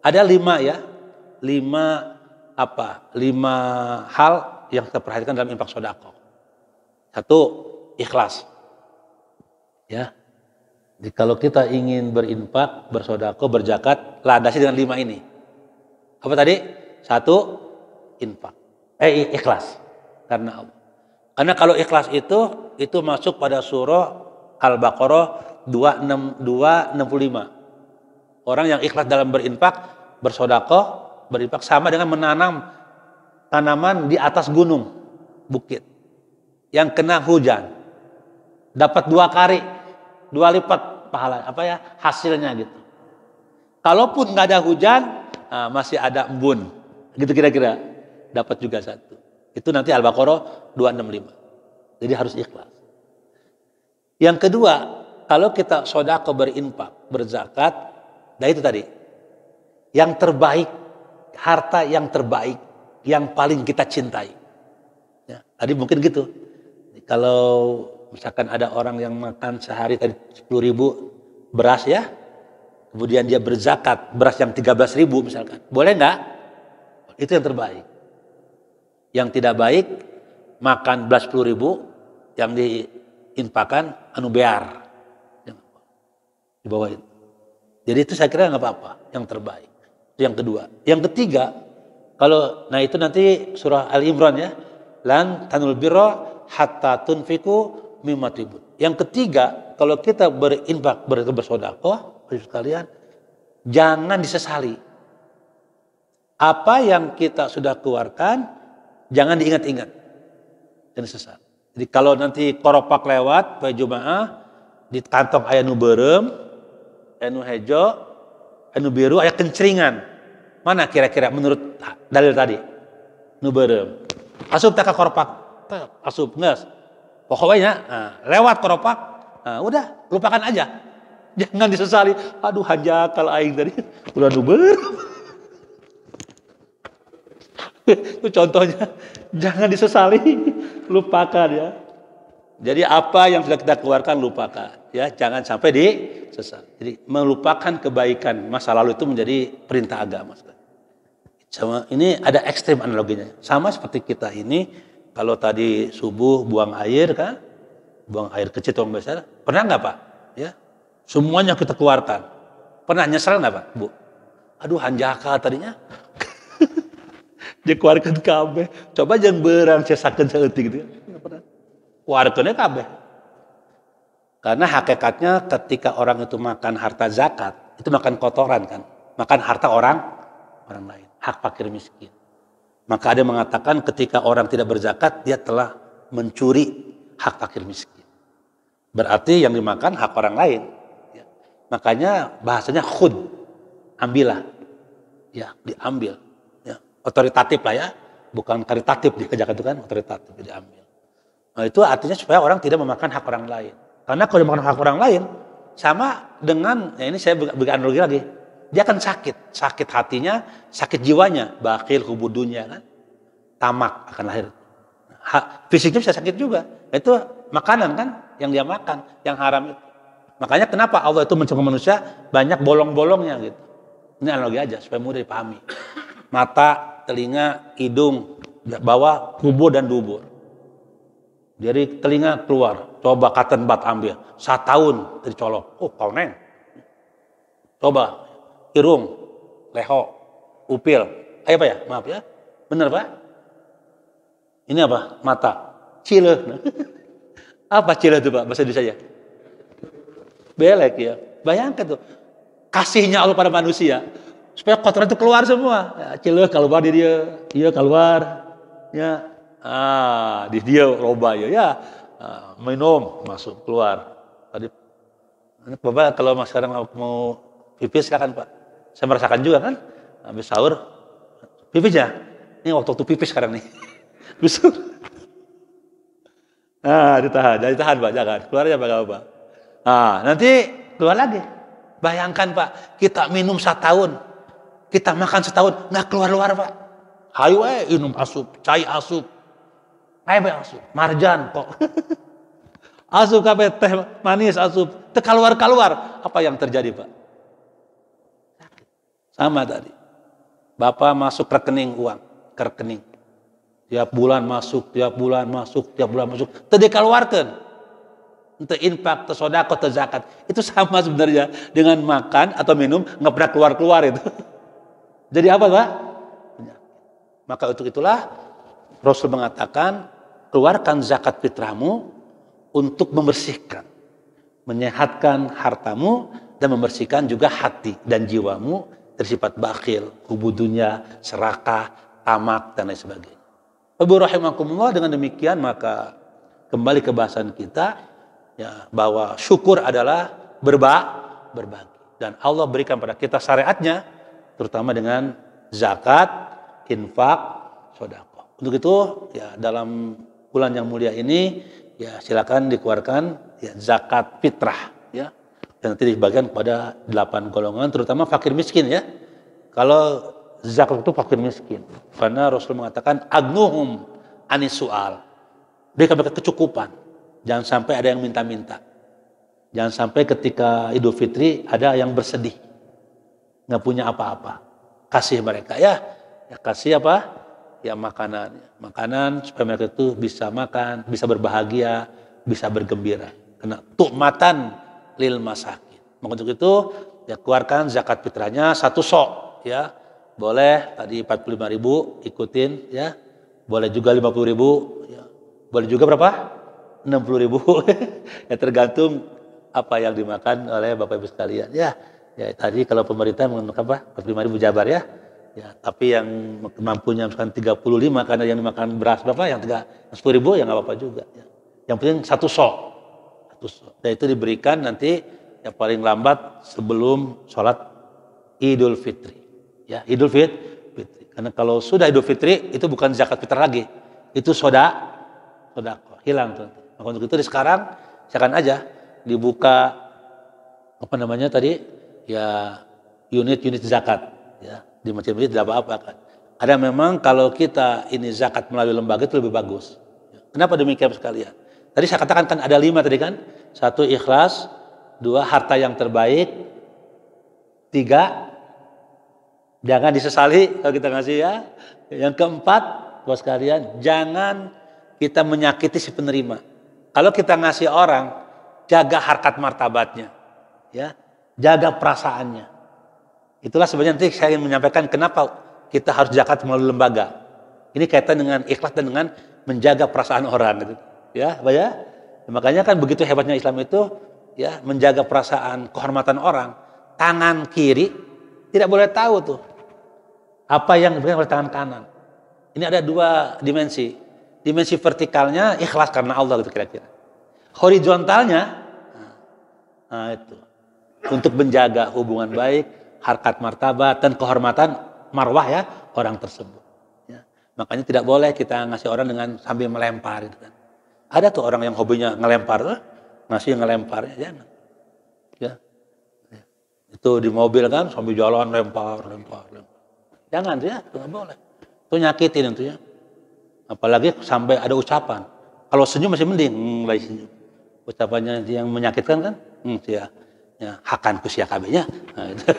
Ada 5 ya. 5 hal yang kita perhatikan dalam infak sedekah. 1, ikhlas. Ya. Jadi kalau kita ingin berinfak, bersedekah, berzakat, landasi dengan 5 ini. Apa tadi? 1, infak. Ikhlas karena Allah. Karena kalau ikhlas itu masuk pada surah Al-Baqarah 265. Orang yang ikhlas dalam berinfak, bersedekah, berinfak sama dengan menanam tanaman di atas gunung, bukit, yang kena hujan, dapat 2 kali, 2 lipat pahala hasilnya gitu. Kalaupun nggak ada hujan, masih ada embun, gitu kira-kira, dapat juga 1. Itu nanti Al-Baqarah 265. Jadi harus ikhlas. Yang kedua, kalau kita sedekah, berinfak, berzakat, nah itu tadi, yang terbaik, harta yang terbaik, yang paling kita cintai. Ya, tadi mungkin gitu. Kalau misalkan ada orang yang makan sehari tadi 10.000 beras ya, kemudian dia berzakat beras yang 13.000 misalkan, boleh nggak? Itu yang terbaik. Yang tidak baik makan beras 10.000 yang diinfakkan bear di bawah itu. Jadi itu saya kira nggak apa-apa, yang terbaik. Itu yang kedua. Yang ketiga, itu nanti surah Al-Imran ya, lan tanul birra hatta tunfiku mimma tuhibun. Yang ketiga, kalau kita berinfak, bersedekah, sekalian, jangan disesali. Apa yang kita sudah keluarkan, jangan diingat-ingat dan disesali. Jadi kalau nanti koropak lewat pada Jumaah, di kantong aya nu beureum, anu hejo, anu biru, aya kencringan. Mana kira-kira menurut dalil tadi? Nu beureum. Asup teh ka koropak, asup geus. Pokoknya lewat koropak, udah lupakan aja. Jangan disesali. Aduh hanjakal aing tadi udah nu beureum. Itu contohnya. Jangan disesali, lupakan ya. Jadi apa yang sudah kita keluarkan lupakan, ya jangan sampai disesali. Jadi melupakan kebaikan masa lalu itu menjadi perintah agama. Sama ini ada ekstrim analoginya. Sama seperti kita ini, kalau tadi subuh buang air kan, buang air kecil buang besar, pernah nggak Pak? Ya, semuanya kita keluarkan. Pernah nyesel nggak Pak, Bu? Aduh hanjaka tadinya. Dikeluarkan kabeh. Coba jangan berang cesakeun saeutik gitu. Enggak pernah. Keluarkannya kabeh. Karena hakikatnya ketika orang itu makan harta zakat, itu makan kotoran kan. Makan harta orang lain. Hak fakir miskin. Maka ada yang mengatakan ketika orang tidak berzakat, dia telah mencuri hak fakir miskin. Berarti yang dimakan hak orang lain. Ya. Makanya bahasanya khud. Ambillah. Ya, diambil. Otoritatif lah ya, bukan karitatif di zakat itu kan, otoritatif diambil. Nah itu artinya supaya orang tidak memakan hak orang lain. Karena kalau memakan hak orang lain, sama dengan, ya ini saya beri analogi lagi, dia akan sakit hatinya, sakit jiwanya, bakhil hubudunya kan, tamak akan lahir. Fisiknya bisa sakit juga, itu makanan kan, yang dia makan, yang haram itu. Makanya kenapa Allah itu menciptakan manusia banyak bolong-bolongnya gitu. Ini analogi aja supaya mudah dipahami. Mata, telinga, hidung, bawah, kubur dan dubur. Dari telinga keluar, coba cotton bud ambil, 1 tahun dicolok, kau neng. Coba, irung, leho, upil, ayo Pak ya, maaf ya, bener Pak? Ini apa? Mata, cileh. Apa cileh itu Pak, bahasa Indonesia? Belek ya, bayangkan tuh, kasihnya Allah pada manusia. Supaya kotoran itu keluar semua. Ya, cileh keluar di dia, dia keluar. Ya, di dia loba ya. Minum masuk keluar. Tadi Bapak kalau sekarang mau pipis silakan Pak. Saya merasakan juga kan. Habis sahur pipis ya. Ini waktu pipis sekarang nih. Besar. Ditahan Pak, jangan. Keluar aja Pak. Nanti keluar lagi. Bayangkan Pak, kita minum 1 tahun. Kita makan 1 tahun, nggak keluar-luar Pak. Hayu minum asup, cai asup. Asup, marjan kok. Asup kabeh teh manis asup, teu keluar-keluar. Apa yang terjadi Pak? Sama tadi. Bapak masuk rekening uang, ke rekening. Tiap bulan masuk, tiap bulan masuk, tiap bulan masuk. Teu dikeluarkeun. Untuk infak, untuk sedekah, untuk zakat. Itu sama sebenarnya dengan makan atau minum nggak pernah keluar-keluar itu. Jadi apa, Pak? Maka untuk itulah Rasul mengatakan, keluarkan zakat fitrahmu untuk membersihkan, menyehatkan hartamu dan membersihkan juga hati dan jiwamu dari sifat bakhil, hubudunya, serakah, tamak dan lain sebagainya. Ibu rahimakumullah, dengan demikian maka kembali ke bahasan kita ya, bahwa syukur adalah berbagi dan Allah berikan pada kita syariatnya terutama dengan zakat, infak, sedekah. Untuk itu ya dalam bulan yang mulia ini ya silakan dikeluarkan ya zakat fitrah ya. Dan nanti dibagikan kepada 8 golongan terutama fakir miskin ya. Kalau zakat itu fakir miskin. Karena Rasul mengatakan agnuhum anis su'al. Berikan mereka kecukupan. Jangan sampai ada yang minta-minta. Jangan sampai ketika Idul Fitri ada yang bersedih. Nggak punya apa-apa. Kasih mereka ya. Ya kasih apa? Ya makanan. Makanan supaya mereka itu bisa makan, bisa berbahagia, bisa bergembira. Karena tu'matan lil masakin. Maka untuk itu ya keluarkan zakat fitrahnya 1 sok ya. Boleh tadi 45.000 ikutin ya. Boleh juga 50.000 ya. Boleh juga berapa? 60.000. Ya tergantung apa yang dimakan oleh Bapak Ibu sekalian. Ya tadi kalau pemerintah menggunakan apa? 45.000 jabar ya. Ya, tapi yang mampunya misalkan 35 karena yang dimakan beras berapa? Yang 10.000 ya nggak apa-apa juga ya. Yang penting 1 sok. 1 sok. Dan itu diberikan nanti ya paling lambat sebelum sholat Idul Fitri. Ya, Idul Fitri. Karena kalau sudah Idul Fitri itu bukan zakat fitrah lagi. Itu sedekah. Hilang tuh. Maka untuk itu sekarang silakan aja dibuka apa namanya tadi? Ya unit-unit zakat ya. Di masjid-masjid tidak apa-apa kan. Ada memang kalau kita ini zakat melalui lembaga itu lebih bagus. Kenapa demikian sekalian? Tadi saya katakan kan ada 5 tadi kan. 1 ikhlas, 2 harta yang terbaik, 3 jangan disesali kalau kita ngasih ya. Yang keempat, bos sekalian, jangan kita menyakiti si penerima. Kalau kita ngasih orang, jaga harkat martabatnya, ya, jaga perasaannya. Itulah sebenarnya nanti saya ingin menyampaikan kenapa kita harus zakat melalui lembaga. Ini kaitan dengan ikhlas dan dengan menjaga perasaan orang, gitu. Ya, Pak ya. Makanya kan begitu hebatnya Islam itu, ya, menjaga perasaan, kehormatan orang. Tangan kiri tidak boleh tahu tuh apa yang diberikan oleh tangan kanan. Ini ada 2 dimensi. Dimensi vertikalnya ikhlas karena Allah gitu kira-kira. Horizontalnya, nah itu untuk menjaga hubungan baik, harkat martabat dan kehormatan marwah ya orang tersebut. Ya. Makanya tidak boleh kita ngasih orang dengan sambil melempar gitu kan. Ada tuh orang yang hobinya ngelempar, ngasih ngelempar ya jangan. Ya. Itu di mobil kan sambil jalan lempar. Jangan tuh ya, nggak boleh. Itu nyakitin itu ya. Apalagi sampai ada ucapan. Kalau senyum masih mending, baik senyum. Ucapannya yang menyakitkan kan, ya hakan kusia kabehnya. Nah, itu.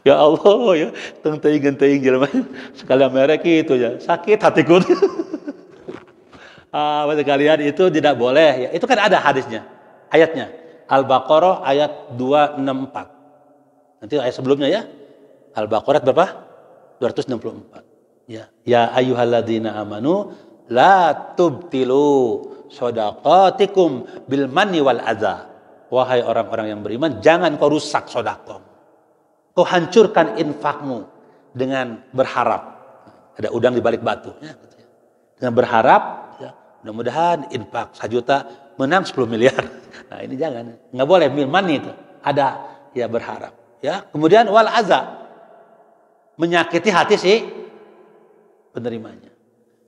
Ya Allah ya, teuing jelema sekali merek itu ya, sakit hatiku. Kalian itu tidak boleh ya. Itu kan ada hadisnya, ayatnya. Al-Baqarah ayat 264. Nanti ayat sebelumnya ya. Al-Baqarah berapa? 264. Ya ayyuhalladzina amanu la tubtilu shadaqatikum bil manni wal adza. Wahai orang-orang yang beriman, jangan kau rusak sedekah. Kau hancurkan infakmu dengan berharap. Ada udang di balik batu ya, gitu ya. Dengan berharap ya, mudah-mudahan infak 1 juta menang 10 miliar. Nah, ini jangan. Enggak boleh bil manni itu. Ada ya berharap ya. Kemudian wal adza. Menyakiti hati si penerimanya.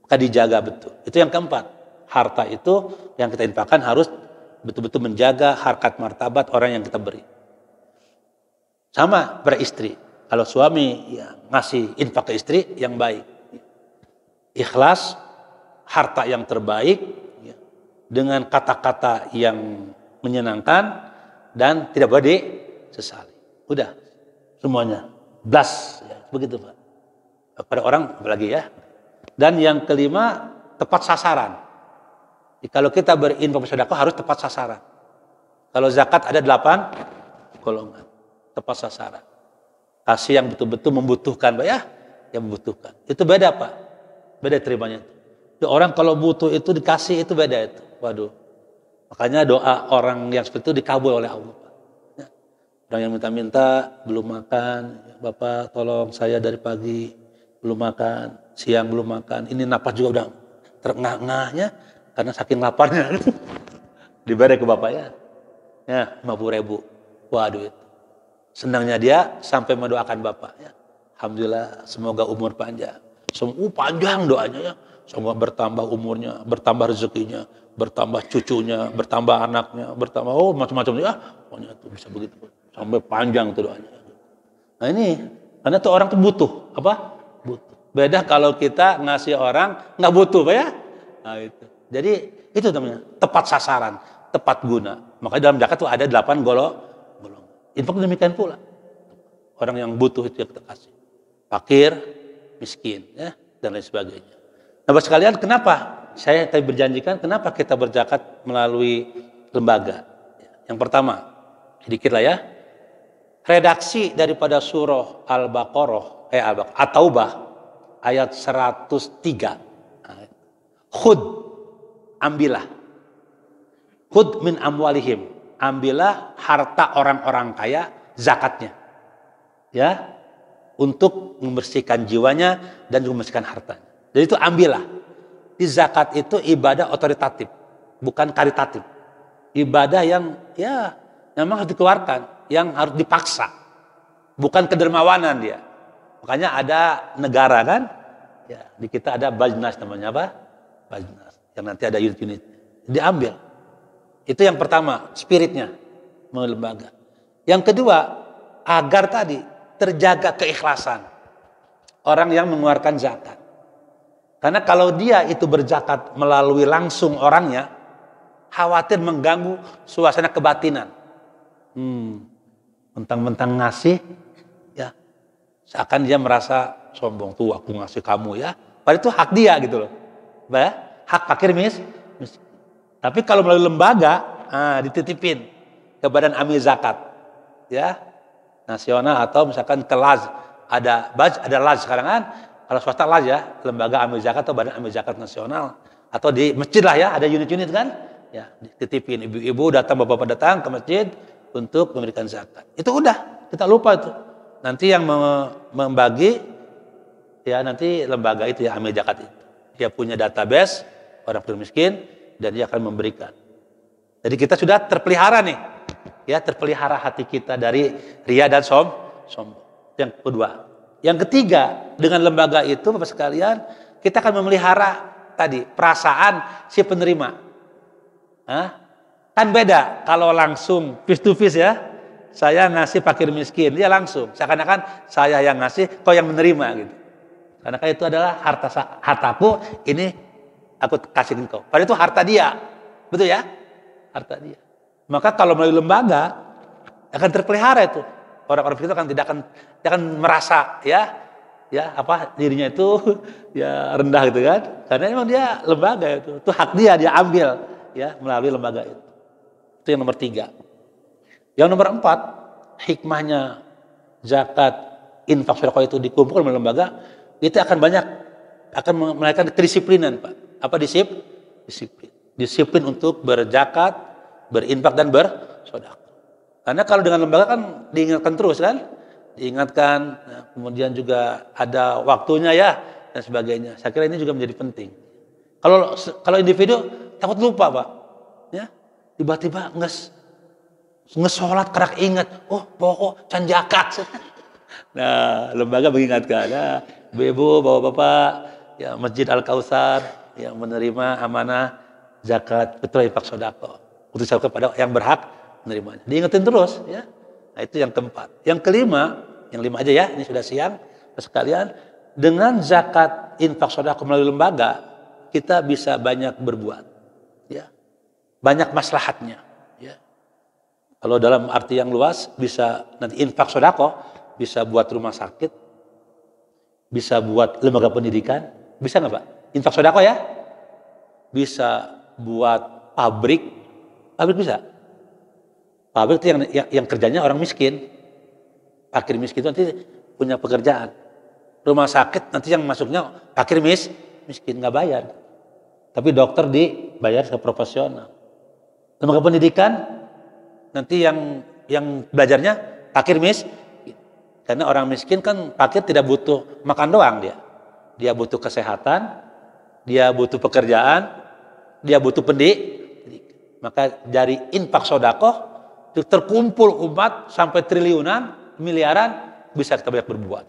Maka dijaga betul. Itu yang keempat. Harta itu yang kita infakkan harus betul-betul menjaga harkat martabat orang yang kita beri. Sama beristri. Kalau suami ya, ngasih infak ke istri yang baik. Ikhlas, harta yang terbaik, ya, dengan kata-kata yang menyenangkan dan tidak boleh disesali. Udah. semuanya. Blas, ya, begitu Pak. Pada orang apalagi ya. Dan yang kelima, tepat sasaran. Jadi, kalau kita berinfak sedekah harus tepat sasaran. Kalau zakat ada 8 golongan, tepat sasaran. Kasih yang betul-betul membutuhkan Pak ya, yang membutuhkan. Itu beda Pak, beda terimanya. Itu orang kalau butuh itu dikasih itu beda itu. Waduh. Makanya doa orang yang seperti itu dikabul oleh Allah Pak. Ya. Orang yang minta-minta belum makan, Bapak tolong saya dari pagi belum makan, siang belum makan, ini napas juga udah terengah-engahnya karena saking laparnya. Diberi ke Bapak ya. Ya, 50.000. Waduh itu. Senangnya dia sampai mendoakan Bapak ya. Alhamdulillah semoga umur panjang. Semua panjang doanya ya. Semoga bertambah umurnya, bertambah rezekinya, bertambah cucunya, bertambah anaknya, bertambah macam-macam ya. Pokoknya itu bisa begitu. Sampai panjang tuh doanya. Nah ini karena tuh orang tuh butuh apa? Butuh. Beda kalau kita ngasih orang nggak butuh Pak ya. Nah itu. Jadi itu namanya tepat sasaran, tepat guna. Makanya dalam zakat tuh ada 8 golongan. Infak demikian pula. Orang yang butuh itu yang kita kasih. Fakir, miskin, ya, dan lain sebagainya. Nah, Bapak sekalian, kenapa saya tadi berjanjikan kenapa kita berzakat melalui lembaga? Yang pertama, sedikit lah ya. Redaksi daripada surah Al-Baqarah, At-Taubah ayat 103. Khud, ambillah. Khud min amwalihim, ambillah harta orang-orang kaya zakatnya. Ya, untuk membersihkan jiwanya dan juga membersihkan hartanya. Jadi itu ambillah. Di zakat itu ibadah otoritatif, bukan karitatif. Ibadah yang ya memang harus dikeluarkan, yang harus dipaksa. Bukan kedermawanan dia. Makanya ada negara kan, ya, di kita ada Bajnas namanya apa? Bajnas. Yang nanti ada unit-unit. Diambil. Itu yang pertama, spiritnya lembaga. Yang kedua, agar tadi terjaga keikhlasan orang yang mengeluarkan zakat. Karena kalau dia itu berzakat melalui langsung orangnya, khawatir mengganggu suasana kebatinan. Mentang-mentang ngasih, ya seakan dia merasa sombong, tuh aku ngasih kamu ya. Padahal itu hak dia gitu loh, hak fakir miskin. Tapi kalau melalui lembaga, dititipin ke badan amil zakat, ya nasional atau misalkan ke LAZ, ada LAZ sekarang kan, kalau swasta LAZ ya, lembaga amil zakat atau badan amil zakat nasional, atau di masjid lah ya, ada unit-unit kan, ya dititipin ibu-ibu datang, bapak-bapak datang ke masjid untuk memberikan zakat. Itu udah, kita lupa itu. Nanti yang membagi, ya nanti lembaga itu ya amil zakat itu, dia punya database orang miskin dan dia akan memberikan. Jadi kita sudah terpelihara nih, ya terpelihara hati kita dari ria dan sombong. Yang kedua, yang ketiga dengan lembaga itu Bapak sekalian kita akan memelihara tadi perasaan si penerima. Kan beda kalau langsung face to face ya, saya ngasih fakir miskin dia langsung, seakan-akan saya yang ngasih, kau yang menerima gitu. Karena itu adalah hartaku, ini aku kasih ke kau. Padahal itu harta dia, betul ya? Harta dia. Maka kalau melalui lembaga akan terpelihara itu. Orang-orang itu tidak akan merasa ya apa dirinya itu ya rendah gitu kan. Karena memang dia lembaga itu hak dia ambil ya melalui lembaga itu. Itu yang nomor 3. Yang nomor 4, hikmahnya zakat, infak, sedekah itu dikumpulkan melalui lembaga, itu akan melahirkan kedisiplinan, Pak. Apa disiplin? Disiplin untuk berzakat, berinfak dan bersedekah. Karena kalau dengan lembaga kan diingatkan terus kan, nah, kemudian juga ada waktunya ya dan sebagainya. Saya kira ini juga menjadi penting. Kalau individu takut lupa Pak, ya tiba-tiba ngesolat kerak ingat, oh pokok can zakat. Nah lembaga mengingatkan, ya ibu bapak-bapak, ya Masjid Al Kautsar yang menerima amanah zakat, betul infak sedekah untuk sampai kepada yang berhak menerimanya. Diingetin terus ya. Nah itu yang keempat. Yang kelima, yang 5 aja ya, ini sudah siang sekalian. Dengan zakat infak sedekah melalui lembaga, kita bisa banyak berbuat. Ya. Banyak maslahatnya, ya. Kalau dalam arti yang luas bisa nanti infak sedekah bisa buat rumah sakit, bisa buat lembaga pendidikan, bisa nggak Pak? Infak sodako ya, bisa buat pabrik, pabrik bisa. Pabrik itu yang kerjanya orang miskin, fakir miskin itu nanti punya pekerjaan. Rumah sakit nanti yang masuknya fakir miskin nggak bayar, tapi dokter dibayar ke profesional. Lembaga pendidikan nanti yang belajarnya fakir miskin, karena orang miskin kan fakir tidak butuh makan doang dia butuh kesehatan, dia butuh pekerjaan, dia butuh pendidikan. Maka dari infak sodakoh terkumpul umat sampai triliunan, miliaran, bisa kita banyak berbuat.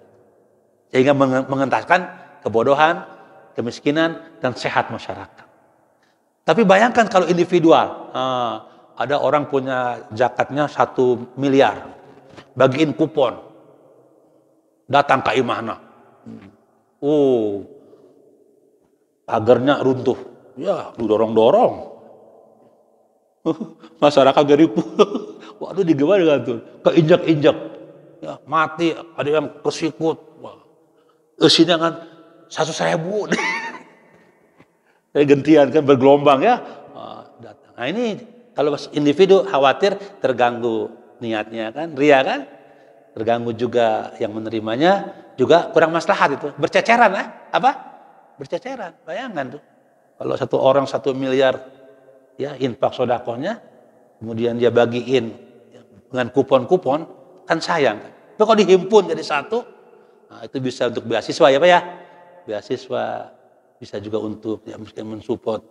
Sehingga mengentaskan kebodohan, kemiskinan, dan sehat masyarakat. Tapi bayangkan kalau individual, ada orang punya zakatnya 1 miliar, bagiin kupon, datang ke imahna, pagarnya runtuh, ya didorong-dorong, masyarakat garibu, waduh digimana tuh, keinjak-injak, ya, mati, ada yang kesikut, isinya kan 100.000, kayak gentian kan bergelombang ya, datang. Nah ini kalau individu khawatir terganggu niatnya kan, ria kan, terganggu juga yang menerimanya, juga kurang maslahat itu, berceceran berceceran, bayangkan tuh, kalau satu orang 1 miliar ya infak sodakohnya, kemudian dia bagiin dengan kupon-kupon, kan sayang kan. Tapi kalau dihimpun jadi satu, nah itu bisa untuk beasiswa ya Pak ya, beasiswa, bisa juga untuk ya mungkin mensupport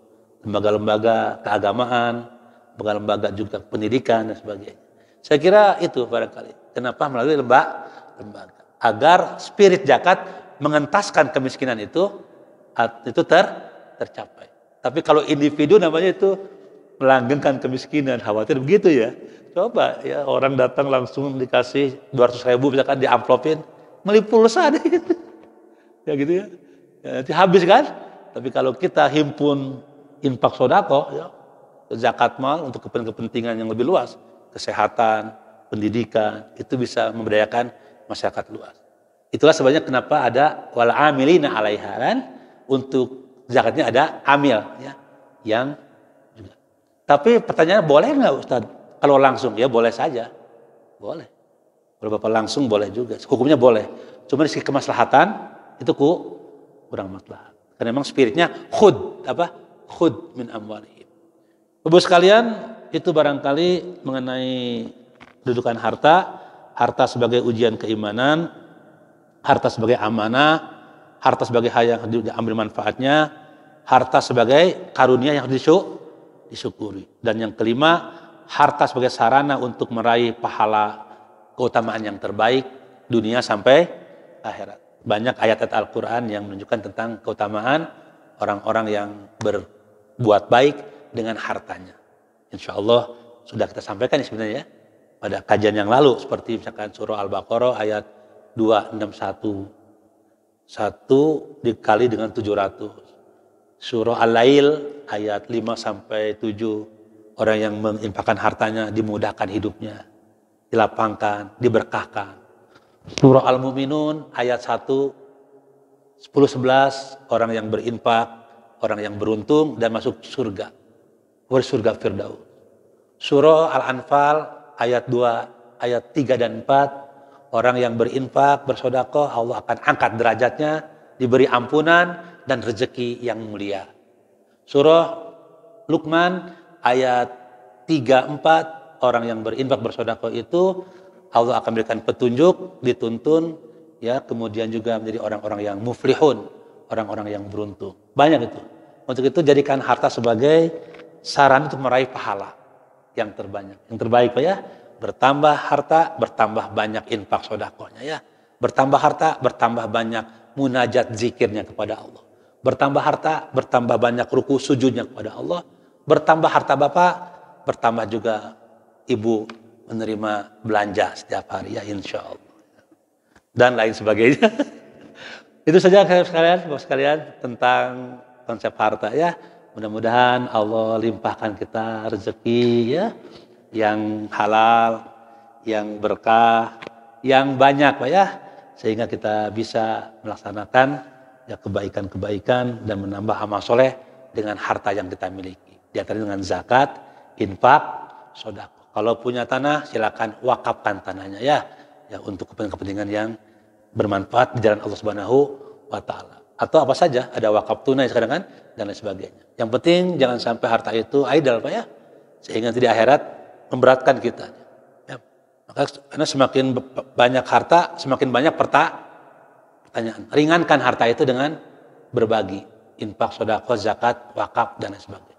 lembaga-lembaga keagamaan, lembaga-lembaga juga pendidikan dan sebagainya. Saya kira itu barangkali kenapa melalui lembaga, agar spirit zakat mengentaskan kemiskinan itu tercapai. Tapi kalau individu namanya itu melanggengkan kemiskinan, khawatir begitu ya. Coba ya orang datang langsung dikasih 200.000 misalkan diamplopin, beli pulsa deh. Ya gitu ya. Ya nanti habis kan. Tapi kalau kita himpun infak sodako, ya, zakat mal untuk kepentingan yang lebih luas, kesehatan, pendidikan, itu bisa memberdayakan masyarakat luas. Itulah sebabnya kenapa ada wal amilina 'alaiha kan, untuk zakatnya ada amil ya, yang juga. Tapi pertanyaannya boleh nggak Ustaz? Kalau langsung ya boleh saja, boleh. Kalau Bapak langsung boleh juga, hukumnya boleh. Cuma di sisi kemaslahatan itu kurang maslahat. Karena memang spiritnya khud min amwalihim. Ibu sekalian, itu barangkali mengenai kedudukan harta sebagai ujian keimanan, harta sebagai amanah, harta sebagai hal yang diambil manfaatnya, harta sebagai karunia yang harus disyukuri. Dan yang kelima, harta sebagai sarana untuk meraih pahala keutamaan yang terbaik dunia sampai akhirat. Banyak ayat-ayat Al-Quran yang menunjukkan tentang keutamaan orang-orang yang berbuat baik dengan hartanya. Insya Allah sudah kita sampaikan sebenarnya pada kajian yang lalu, seperti misalkan surah Al-Baqarah ayat 261, 1 dikali dengan 700. Surah Al-Lail ayat 5-7, orang yang menginfakkan hartanya dimudahkan hidupnya, dilapangkan, diberkahkan. Surah Al-Mu'minun ayat 1, 10-11, orang yang berinfak, orang yang beruntung dan masuk surga, surga Firdaus. Surah Al-Anfal ayat 2, ayat 3 dan 4, orang yang berinfak, bersedekah, Allah akan angkat derajatnya, diberi ampunan dan rezeki yang mulia. Surah Luqman ayat 3-4, orang yang berinfak, bersedekah itu Allah akan berikan petunjuk, dituntun, ya, kemudian juga menjadi orang-orang yang muflihun, orang-orang yang beruntung. Banyak itu. Untuk itu jadikan harta sebagai saran untuk meraih pahala yang terbanyak, yang terbaik Pak ya. Bertambah harta, bertambah banyak infak sedekahnya ya. Bertambah harta, bertambah banyak munajat zikirnya kepada Allah. Bertambah harta, bertambah banyak ruku sujudnya kepada Allah. Bertambah harta Bapak, bertambah juga Ibu menerima belanja setiap hari ya, insya Allah. Dan lain sebagainya. Itu saja Bapak sekalian tentang konsep harta ya. Mudah-mudahan Allah limpahkan kita rezeki ya, yang halal, yang berkah, yang banyak Pak ya, sehingga kita bisa melaksanakan ya kebaikan-kebaikan dan menambah amal soleh dengan harta yang kita miliki. Di antaranya dengan zakat, infak, sedekah. Kalau punya tanah silakan wakafkan tanahnya ya untuk kepentingan yang bermanfaat di jalan Allah Subhanahu wa taala. Atau apa saja, ada wakaf tunai sekarang kan dan lain sebagainya. Yang penting jangan sampai harta itu idle Pak ya. Sehingga nanti di akhirat memberatkan kita. Ya. Maka karena semakin banyak harta, semakin banyak pertanyaan. Ringankan harta itu dengan berbagi, infak, sedekah, zakat, wakaf dan lain sebagainya.